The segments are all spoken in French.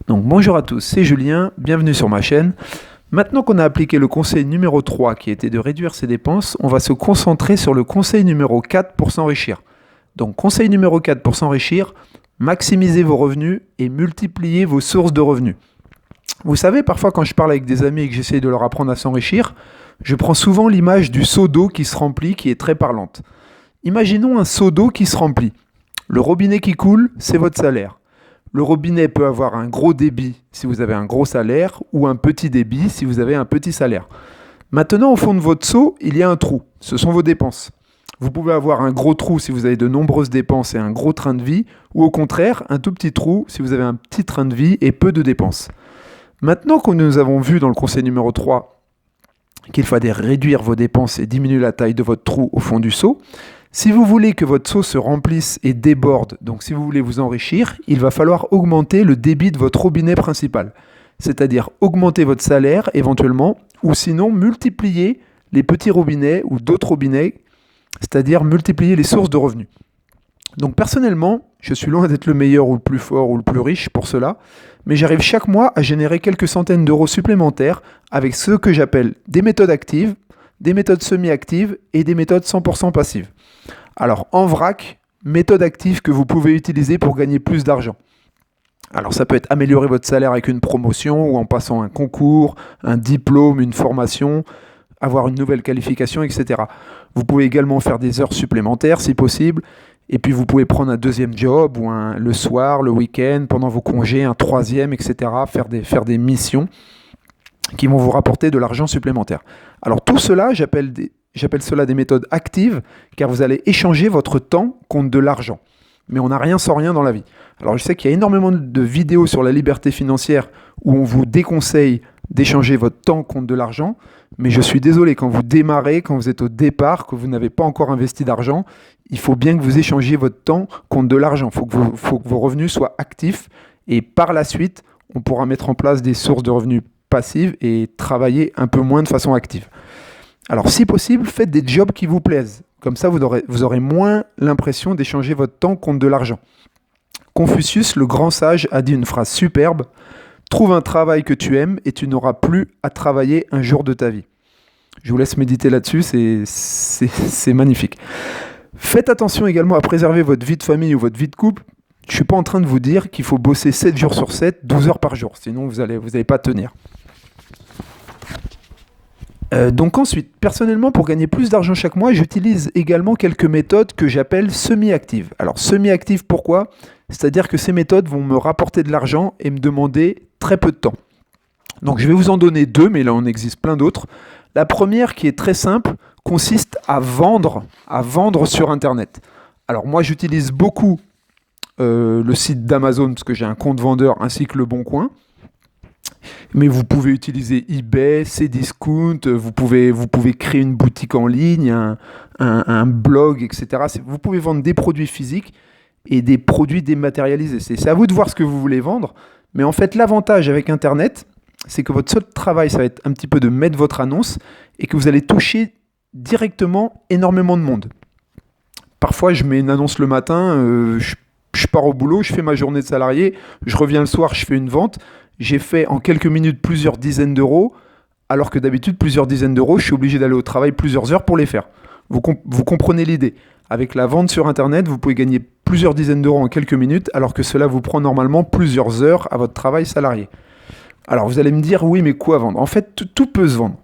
Donc bonjour à tous, c'est Julien, bienvenue sur ma chaîne. Maintenant qu'on a appliqué le conseil numéro 3 qui était de réduire ses dépenses, on va se concentrer sur le conseil numéro 4 pour s'enrichir. Donc conseil numéro 4 pour s'enrichir, maximisez vos revenus et multipliez vos sources de revenus. Vous savez, parfois quand je parle avec des amis et que j'essaie de leur apprendre à s'enrichir, je prends souvent l'image du seau d'eau qui se remplit qui est très parlante. Imaginons un seau d'eau qui se remplit. Le robinet qui coule, c'est votre salaire. Le robinet peut avoir un gros débit si vous avez un gros salaire ou un petit débit si vous avez un petit salaire. Maintenant, au fond de votre seau, il y a un trou. Ce sont vos dépenses. Vous pouvez avoir un gros trou si vous avez de nombreuses dépenses et un gros train de vie, ou au contraire, un tout petit trou si vous avez un petit train de vie et peu de dépenses. Maintenant que nous avons vu dans le conseil numéro 3 qu'il fallait réduire vos dépenses et diminuer la taille de votre trou au fond du seau, si vous voulez que votre seau se remplisse et déborde, donc si vous voulez vous enrichir, il va falloir augmenter le débit de votre robinet principal. C'est-à-dire augmenter votre salaire éventuellement, ou sinon multiplier les petits robinets ou d'autres robinets, c'est-à-dire multiplier les sources de revenus. Donc personnellement, je suis loin d'être le meilleur ou le plus fort ou le plus riche pour cela, mais j'arrive chaque mois à générer quelques centaines d'euros supplémentaires avec ce que j'appelle des méthodes actives, des méthodes semi-actives et des méthodes 100% passives. Alors en vrac, méthode active que vous pouvez utiliser pour gagner plus d'argent. Alors ça peut être améliorer votre salaire avec une promotion ou en passant un concours, un diplôme, une formation, avoir une nouvelle qualification, etc. Vous pouvez également faire des heures supplémentaires si possible. Et puis vous pouvez prendre un deuxième job ou le soir, le week-end, pendant vos congés, un troisième, etc. Faire des missions qui vont vous rapporter de l'argent supplémentaire. Alors tout cela, j'appelle cela des méthodes actives, car vous allez échanger votre temps contre de l'argent. Mais on n'a rien sans rien dans la vie. Alors je sais qu'il y a énormément de vidéos sur la liberté financière où on vous déconseille d'échanger votre temps contre de l'argent, mais je suis désolé, quand vous démarrez, quand vous êtes au départ, que vous n'avez pas encore investi d'argent, il faut bien que vous échangiez votre temps contre de l'argent. Il faut que vos revenus soient actifs et par la suite, on pourra mettre en place des sources de revenus passives et travailler un peu moins de façon active. Alors si possible, faites des jobs qui vous plaisent. Comme ça, vous aurez moins l'impression d'échanger votre temps contre de l'argent. Confucius, le grand sage, a dit une phrase superbe. Trouve un travail que tu aimes et tu n'auras plus à travailler un jour de ta vie. Je vous laisse méditer là-dessus, c'est magnifique. Faites attention également à préserver votre vie de famille ou votre vie de couple. Je ne suis pas en train de vous dire qu'il faut bosser 7 jours sur 7, 12 heures par jour, sinon vous allez pas tenir. Donc ensuite, personnellement, pour gagner plus d'argent chaque mois, j'utilise également quelques méthodes que j'appelle semi-actives. Alors semi-actives, pourquoi ? C'est-à-dire que ces méthodes vont me rapporter de l'argent et me demander très peu de temps. Donc je vais vous en donner 2, mais là on existe plein d'autres. La première, qui est très simple, consiste à vendre sur Internet. Alors moi j'utilise beaucoup le site d'Amazon parce que j'ai un compte vendeur ainsi que Le Bon Coin. Mais vous pouvez utiliser eBay, Cdiscount, vous pouvez créer une boutique en ligne, un blog, etc. Vous pouvez vendre des produits physiques et des produits dématérialisés. C'est à vous de voir ce que vous voulez vendre. Mais en fait, l'avantage avec Internet, c'est que votre seul travail, ça va être un petit peu de mettre votre annonce et que vous allez toucher directement énormément de monde. Parfois, je mets une annonce le matin, je pars au boulot, je fais ma journée de salarié, je reviens le soir, je fais une vente. J'ai fait en quelques minutes plusieurs dizaines d'euros, alors que d'habitude, plusieurs dizaines d'euros, je suis obligé d'aller au travail plusieurs heures pour les faire. Vous comprenez l'idée. Avec la vente sur Internet, vous pouvez gagner plusieurs dizaines d'euros en quelques minutes, alors que cela vous prend normalement plusieurs heures à votre travail salarié. Alors vous allez me dire, oui, mais quoi vendre ? En fait, tout peut se vendre.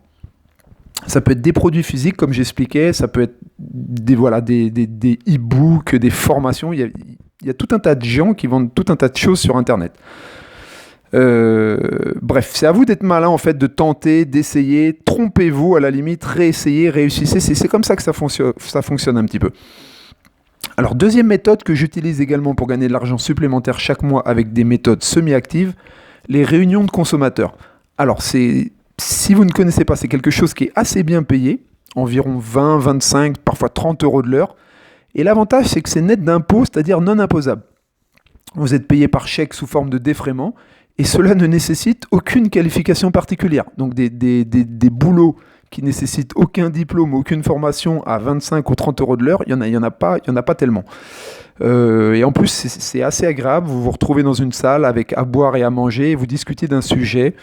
Ça peut être des produits physiques, comme j'expliquais, ça peut être des e-books, des formations. Il y a tout un tas de gens qui vendent tout un tas de choses sur Internet. Bref, c'est à vous d'être malin en fait, de tenter, d'essayer, trompez-vous à la limite, réessayez, réussissez, c'est comme ça que ça fonctionne un petit peu. Alors deuxième méthode que j'utilise également pour gagner de l'argent supplémentaire chaque mois avec des méthodes semi-actives, les réunions de consommateurs. Alors si vous ne connaissez pas, c'est quelque chose qui est assez bien payé, environ 20, 25, parfois 30 euros de l'heure, et l'avantage c'est que c'est net d'impôts, c'est-à-dire non imposable. Vous êtes payé par chèque sous forme de défraiement, et cela ne nécessite aucune qualification particulière. Donc des boulots qui nécessitent aucun diplôme, aucune formation à 25 ou 30 euros de l'heure, il y en a pas tellement. Et en plus, c'est assez agréable. Vous vous retrouvez dans une salle avec à boire et à manger et vous discutez d'un sujet.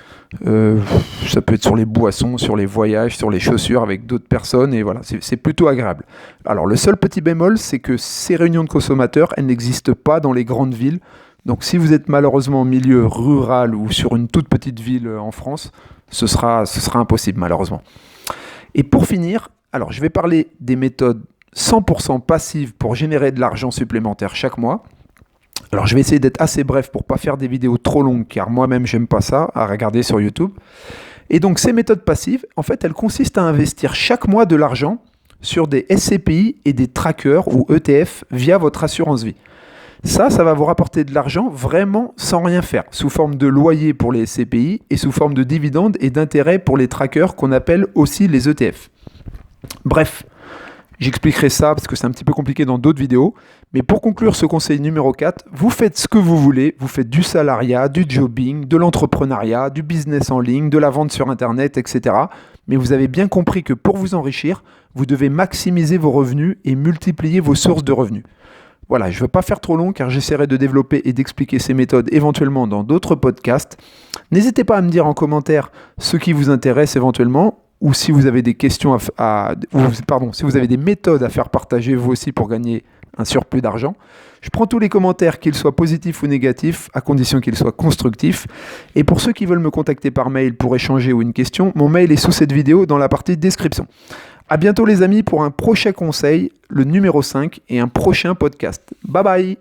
Ça peut être sur les boissons, sur les voyages, sur les chaussures avec d'autres personnes. Et voilà, c'est plutôt agréable. Alors, le seul petit bémol, c'est que ces réunions de consommateurs, elles n'existent pas dans les grandes villes. Donc, si vous êtes malheureusement en milieu rural ou sur une toute petite ville en France, ce sera impossible, malheureusement. Et pour finir, alors, je vais parler des méthodes 100% passive pour générer de l'argent supplémentaire chaque mois. Alors je vais essayer d'être assez bref pour pas faire des vidéos trop longues car moi-même j'aime pas ça à regarder sur YouTube. Et donc ces méthodes passives, en fait elles consistent à investir chaque mois de l'argent sur des SCPI et des trackers ou ETF via votre assurance vie. Ça va vous rapporter de l'argent vraiment sans rien faire, sous forme de loyer pour les SCPI et sous forme de dividendes et d'intérêts pour les trackers qu'on appelle aussi les ETF. Bref, j'expliquerai ça parce que c'est un petit peu compliqué dans d'autres vidéos. Mais pour conclure ce conseil numéro 4, vous faites ce que vous voulez. Vous faites du salariat, du jobbing, de l'entrepreneuriat, du business en ligne, de la vente sur Internet, etc. Mais vous avez bien compris que pour vous enrichir, vous devez maximiser vos revenus et multiplier vos sources de revenus. Voilà, je ne veux pas faire trop long car j'essaierai de développer et d'expliquer ces méthodes éventuellement dans d'autres podcasts. N'hésitez pas à me dire en commentaire ce qui vous intéresse éventuellement ou si vous avez des questions si vous avez des méthodes à faire partager vous aussi pour gagner un surplus d'argent. Je prends tous les commentaires, qu'ils soient positifs ou négatifs, à condition qu'ils soient constructifs. Et pour ceux qui veulent me contacter par mail pour échanger ou une question, mon mail est sous cette vidéo dans la partie description. À bientôt les amis pour un prochain conseil, le numéro 5 et un prochain podcast. Bye bye!